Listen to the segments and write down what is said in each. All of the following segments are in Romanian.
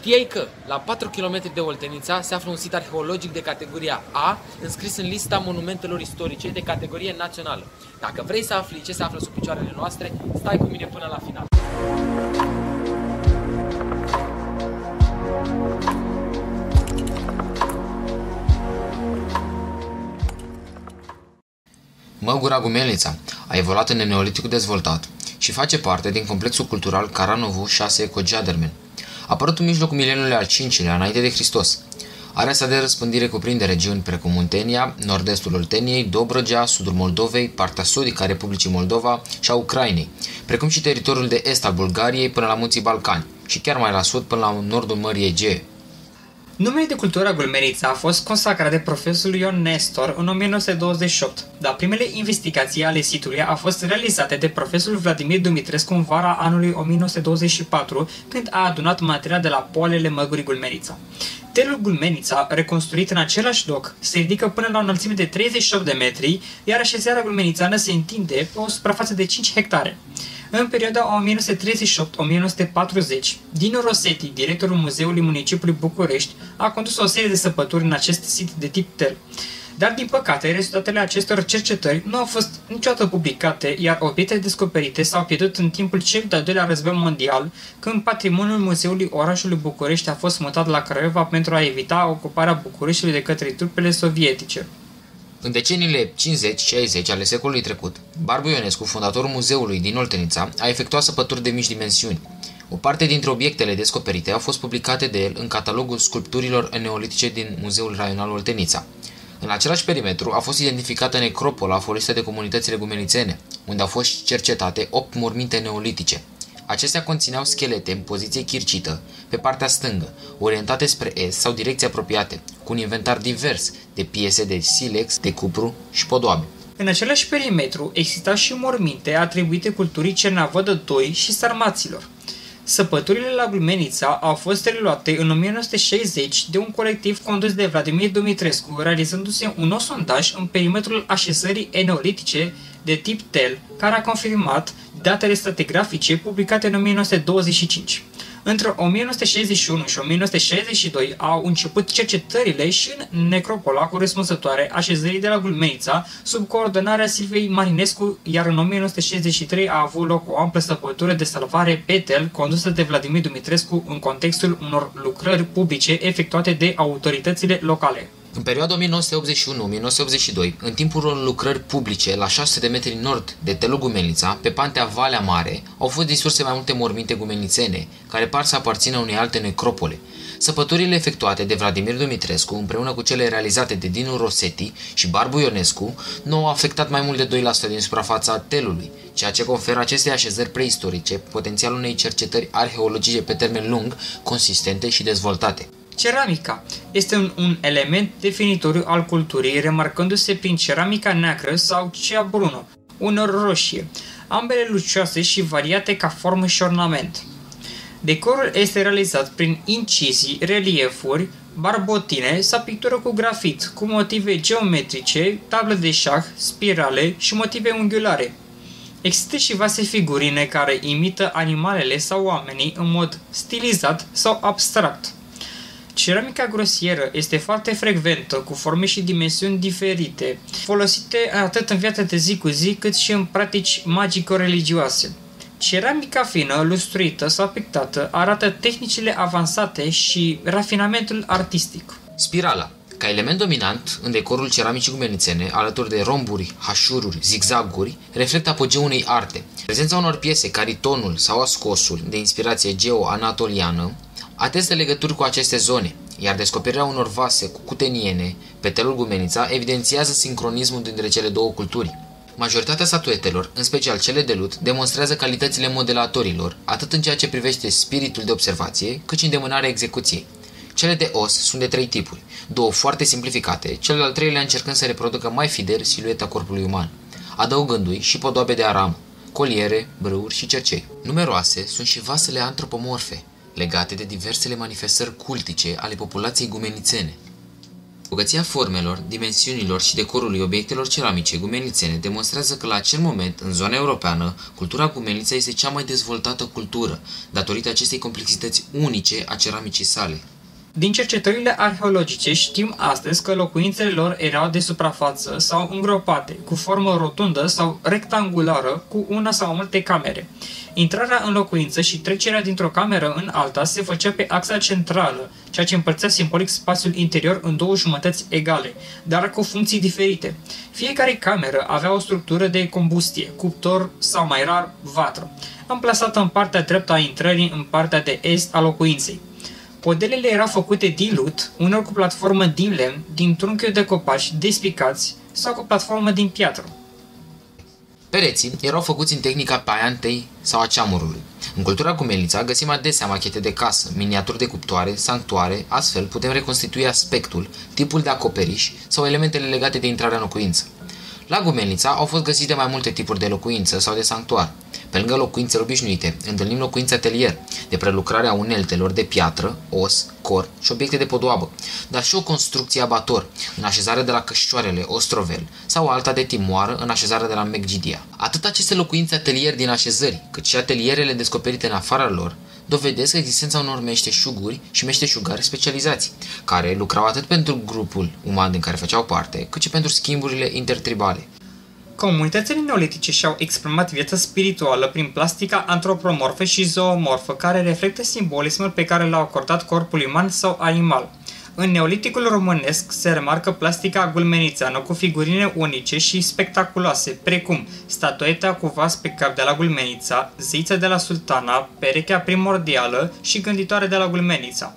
Știai că la 4 km de Oltenița se află un sit arheologic de categoria A, înscris în lista monumentelor istorice de categorie națională. Dacă vrei să afli ce se află sub picioarele noastre, stai cu mine până la final. Măgura Gumelnița a evoluat în neoliticul dezvoltat și face parte din complexul cultural Caranovu 6 Ecojadermen. A apărut în mijlocul mileniului al V-lea înainte de Hristos. Area sa de răspândire cuprinde regiuni precum Muntenia, nord-estul Olteniei, Dobrogea, sudul Moldovei, partea sudică a Republicii Moldova și a Ucrainei, precum și teritoriul de est al Bulgariei până la munții Balcani și chiar mai la sud până la nordul Mării Egee. Numele de cultură Gulmenița a fost consacrat de profesorul Ion Nestor în 1928, dar primele investigații ale sitului au fost realizate de profesorul Vladimir Dumitrescu în vara anului 1924, când a adunat material de la poalele Măgurii Gulmenița. Telul Gulmenița, reconstruit în același loc, se ridică până la o înălțime de 38 de metri, iar așezarea gulmenițeană se întinde pe o suprafață de 5 hectare. În perioada 1938-1940, Dinu Rosetti, directorul Muzeului Municipiului București, a condus o serie de săpături în acest sit de tip tel. Dar, din păcate, rezultatele acestor cercetări nu au fost niciodată publicate, iar obiectele descoperite s-au pierdut în timpul cel de-al doilea război mondial, când patrimoniul Muzeului orașului București a fost mutat la Craiova pentru a evita ocuparea Bucureștiului de către trupele sovietice. În deceniile 50-60 ale secolului trecut, Barbu Ionescu, fondatorul muzeului din Oltenița, a efectuat săpături de mici dimensiuni. O parte dintre obiectele descoperite au fost publicate de el în catalogul sculpturilor neolitice din Muzeul Raional Oltenița. În același perimetru a fost identificată necropola folosită de comunitățile gumenițene, unde au fost cercetate 8 morminte neolitice. Acestea conțineau schelete în poziție chircită, pe partea stângă, orientate spre est sau direcții apropiate, cu un inventar divers de piese de silex, de cupru și podoabe. În același perimetru existau și morminte atribuite culturii Cernavădă II și Sarmaților. Săpăturile la Gulmenița au fost reluate în 1960 de un colectiv condus de Vladimir Dumitrescu, realizându-se un nou sondaj în perimetrul așezării neolitice de tip tel, care a confirmat datele stratigrafice publicate în 1925. Între 1961 și 1962 au început cercetările și în necropola corespunzătoare așezării de la Gulmenița, sub coordonarea Silviei Marinescu, iar în 1963 a avut loc o amplă săpătură de salvare pe tel condusă de Vladimir Dumitrescu în contextul unor lucrări publice efectuate de autoritățile locale. În perioada 1981-1982, în timpul unor lucrări publice la 600 de metri nord de telul Gumenița, pe Pantea Valea Mare, au fost distruse mai multe morminte gumenițene, care par să aparțină unei alte necropole. Săpăturile efectuate de Vladimir Dumitrescu, împreună cu cele realizate de Dinu Rosetti și Barbu Ionescu, nu au afectat mai mult de 2% din suprafața telului, ceea ce conferă acestei așezări preistorice potențialul unei cercetări arheologice pe termen lung, consistente și dezvoltate. Ceramica este un element definitoriu al culturii, remarcându-se prin ceramica neagră sau cea brună, uneori roșie, ambele lucioase și variate ca formă și ornament. Decorul este realizat prin incizii, reliefuri, barbotine sau pictură cu grafit, cu motive geometrice, tablă de șah, spirale și motive unghiulare. Există și vase figurine care imită animalele sau oamenii în mod stilizat sau abstract. Ceramica grosieră este foarte frecventă, cu forme și dimensiuni diferite, folosite atât în viața de zi cu zi, cât și în practici magico-religioase. Ceramica fină, lustruită sau pictată arată tehnicile avansate și rafinamentul artistic. Spirala, ca element dominant în decorul ceramicii gumenițene, alături de romburi, hașururi, zigzaguri, reflectă apogeul unei arte. Prezența unor piese, caritonul sau ascosul, de inspirație geo-anatoliană, atestă legături cu aceste zone, iar descoperirea unor vase cu cuteniene pe telul Gumenița evidențiază sincronismul dintre cele două culturi. Majoritatea statuetelor, în special cele de lut, demonstrează calitățile modelatorilor, atât în ceea ce privește spiritul de observație, cât și îndemânarea execuției. Cele de os sunt de 3 tipuri, 2 foarte simplificate, cel al 3-lea încercând să reproducă mai fidel silueta corpului uman, adăugându-i și podoabe de aramă, coliere, brâuri și cercei. Numeroase sunt și vasele antropomorfe, legate de diversele manifestări cultice ale populației gumenițene. Bogăția formelor, dimensiunilor și decorului obiectelor ceramice gumenițene demonstrează că la acel moment, în zona europeană, cultura gumeniță este cea mai dezvoltată cultură, datorită acestei complexități unice a ceramicii sale. Din cercetările arheologice știm astăzi că locuințele lor erau de suprafață sau îngropate, cu formă rotundă sau rectangulară, cu una sau multe camere. Intrarea în locuință și trecerea dintr-o cameră în alta se făcea pe axa centrală, ceea ce împărțea simbolic spațiul interior în două jumătăți egale, dar cu funcții diferite. Fiecare cameră avea o structură de combustie, cuptor sau mai rar vatră, amplasată în partea dreaptă a intrării în partea de est a locuinței. Podelele erau făcute din lut, uneori cu platformă din lemn, din trunchiuri de copaci despicați sau cu platformă din piatră. Pereții erau făcuți în tehnica paiantei sau a ceamurului. În cultura gumenița găsim adesea machete de casă, miniaturi de cuptoare, sanctuare, astfel putem reconstitui aspectul, tipul de acoperiș sau elementele legate de intrarea în locuință. La Gumenița au fost găsite mai multe tipuri de locuință sau de sanctuar. Pe lângă locuințele obișnuite, întâlnim locuințe atelier, de prelucrare a uneltelor de piatră, os, cor și obiecte de podoabă, dar și o construcție abator, în așezare de la Cășcioarele, Ostrovel, sau alta de timoară, în așezarea de la Meggidia. Atât aceste locuințe atelier din așezări, cât și atelierele descoperite în afara lor, dovedesc existența unor meșteșuguri și meșteșugari specializați, care lucrau atât pentru grupul uman din care făceau parte, cât și pentru schimburile intertribale. Comunitățile neolitice și-au exprimat viața spirituală prin plastica antropomorfă și zoomorfă, care reflectă simbolismul pe care l-au acordat corpului uman sau animal. În neoliticul românesc se remarcă plastica gulmenițeană cu figurine unice și spectaculoase, precum statueta cu vas pe cap de la Gulmenița, zeița de la Sultana, perechea primordială și gânditoare de la Gulmenița.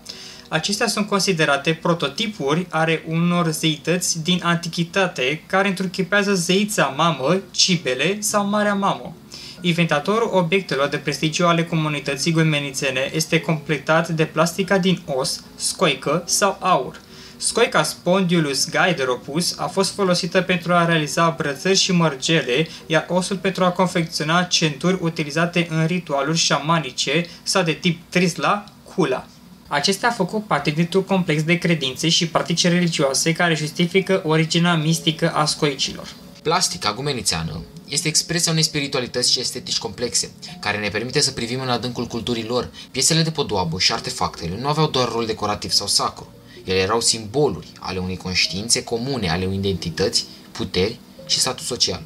Acestea sunt considerate prototipuri ale unor zeități din antichitate care întruchipează zeița mamă, Cibele sau Marea Mamă. Inventatorul obiectelor de prestigiu ale comunității gulmenițene este completat de plastica din os, scoică sau aur. Scoica Spondiulus Gaederopus a fost folosită pentru a realiza brățări și mărgele, iar osul pentru a confecționa centuri utilizate în ritualuri șamanice sau de tip trisla, hula. Acestea au făcut parte dintr-un complex de credințe și practici religioase care justifică originea mistică a scoicilor. Plastica gumenițeană este expresia unei spiritualități și estetici complexe, care ne permite să privim în adâncul culturii lor. Piesele de podoabă și artefactele nu aveau doar rol decorativ sau sacru. Ele erau simboluri ale unei conștiințe comune, ale unei identități, puteri și statut social.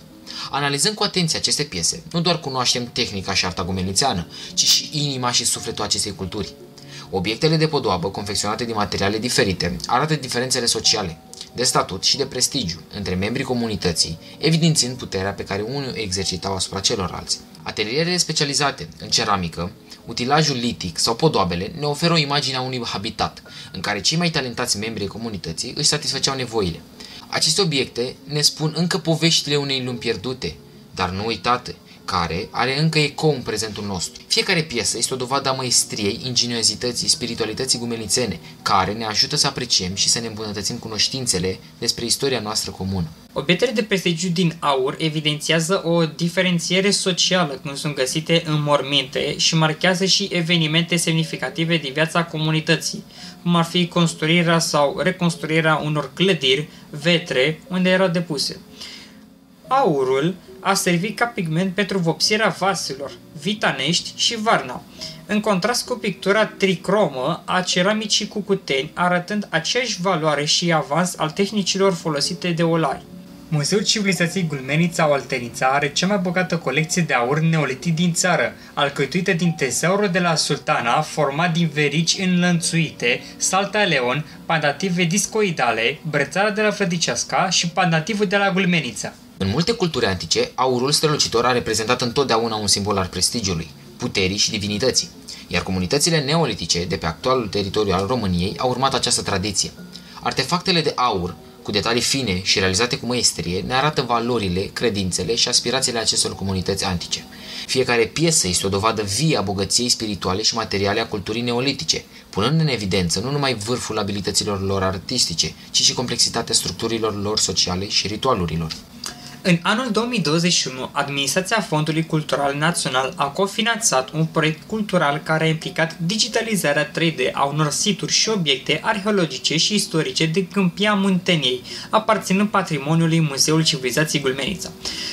Analizând cu atenție aceste piese, nu doar cunoaștem tehnica și arta gumenițeană, ci și inima și sufletul acestei culturi. Obiectele de podoabă, confecționate din materiale diferite, arată diferențele sociale, de statut și de prestigiu între membrii comunității, evidențiind puterea pe care unii o exercitau asupra celorlalți. Atelierele specializate în ceramică, utilajul litic sau podoabele ne oferă o imagine a unui habitat, în care cei mai talentați membri ai comunității își satisfăceau nevoile. Aceste obiecte ne spun încă poveștile unei lumi pierdute, dar nu uitate, care are încă ecou în prezentul nostru. Fiecare piesă este o dovadă a măestriei, ingeniozității, spiritualității gumenițene, care ne ajută să apreciem și să ne îmbunătățim cunoștințele despre istoria noastră comună. Obiectele de prestigiu din aur evidențiază o diferențiere socială când sunt găsite în morminte și marchează și evenimente semnificative din viața comunității, cum ar fi construirea sau reconstruirea unor clădiri, vetre, unde erau depuse. Aurul a servit ca pigment pentru vopsirea vaselor, vitanești și varna, în contrast cu pictura tricromă a ceramicii cucuteni, arătând aceeași valoare și avans al tehnicilor folosite de olari. Muzeul Civilizației Gulmenița-Oltenița are cea mai bogată colecție de aur neolitic din țară, alcătuită din tezaurul de la Sultana, format din verici înlănțuite, salta leon, pandative discoidale, brățara de la Flădiceasca și pandativul de la Gulmenița. În multe culturi antice, aurul strălucitor a reprezentat întotdeauna un simbol al prestigiului, puterii și divinității, iar comunitățile neolitice de pe actualul teritoriu al României au urmat această tradiție. Artefactele de aur, cu detalii fine și realizate cu măestrie, ne arată valorile, credințele și aspirațiile acestor comunități antice. Fiecare piesă este o dovadă vie a bogăției spirituale și materiale a culturii neolitice, punând în evidență nu numai vârful abilităților lor artistice, ci și complexitatea structurilor lor sociale și ritualurilor. În anul 2021, Administrația Fondului Cultural Național a cofinanțat un proiect cultural care a implicat digitalizarea 3D a unor situri și obiecte arheologice și istorice din Câmpia Munteniei, aparținând patrimoniului Muzeului Civilizației Gulmenița.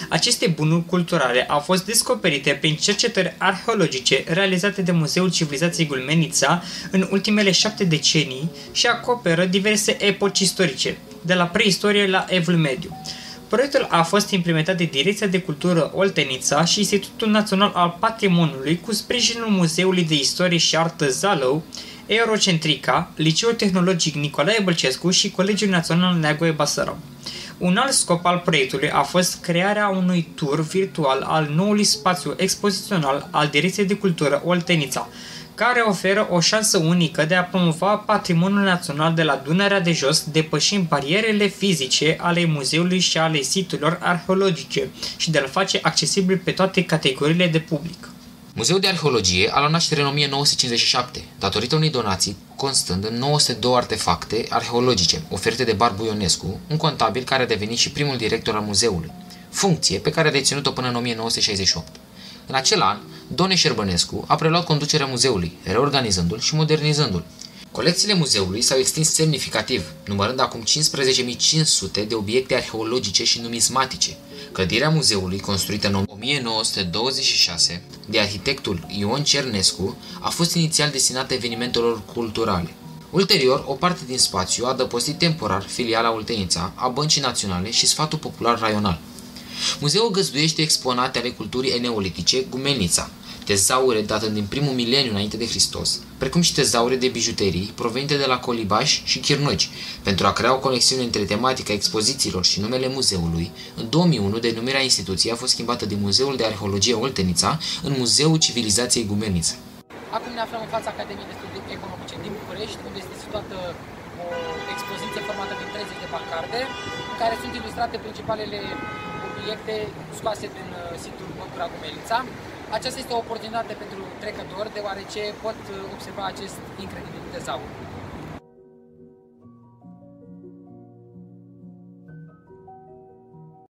Aceste bunuri culturale au fost descoperite prin cercetări arheologice realizate de Muzeul Civilizației Gulmenița în ultimele 7 decenii și acoperă diverse epoci istorice, de la preistorie la Evul Mediu. Proiectul a fost implementat de Direcția de Cultură Oltenița și Institutul Național al Patrimoniului cu sprijinul Muzeului de Istorie și Artă Zalău, Eurocentrica, Liceul Tehnologic Nicolae Bălcescu și Colegiul Național Neagoe Basarab. Un alt scop al proiectului a fost crearea unui tur virtual al noului spațiu expozițional al Direcției de Cultură Oltenița, care oferă o șansă unică de a promova patrimoniul național de la Dunărea de Jos, depășind barierele fizice ale muzeului și ale siturilor arheologice și de a-l face accesibil pe toate categoriile de public. Muzeul de Arheologie a luat naștere în 1957, datorită unei donații constând în 902 artefacte arheologice oferite de Barbu Ionescu, un contabil care a devenit și primul director al muzeului, funcție pe care a deținut-o până în 1968. În acel an, Done Șerbănescu a preluat conducerea muzeului, reorganizându-l și modernizându-l. Colecțiile muzeului s-au extins semnificativ, numărând acum 15.500 de obiecte arheologice și numismatice. Clădirea muzeului, construită în 1926 de arhitectul Ion Cernescu, a fost inițial destinată evenimentelor culturale. Ulterior, o parte din spațiu a adăpostit temporar filiala Oltenița a Băncii Naționale și Sfatul Popular Raional. Muzeul găzduiește exponate ale culturii eneolitice Gumenița, tezaure datând din primul mileniu înainte de Hristos, precum și tezaure de bijuterii provenite de la colibași și chirnogi. Pentru a crea o conexiune între tematica expozițiilor și numele muzeului, în 2001 denumirea instituției a fost schimbată din Muzeul de Arheologie Oltenița în Muzeul Civilizației Gumenița. Acum ne aflăm în fața Academiei de Studii Economice din București, unde este situată o expoziție formată din 30 de pancarde, în care sunt ilustrate principalele obiecte scoase din situl Pădura Gumenița. Aceasta este o oportunitate pentru trecători, deoarece pot observa acest incredibil tezaur.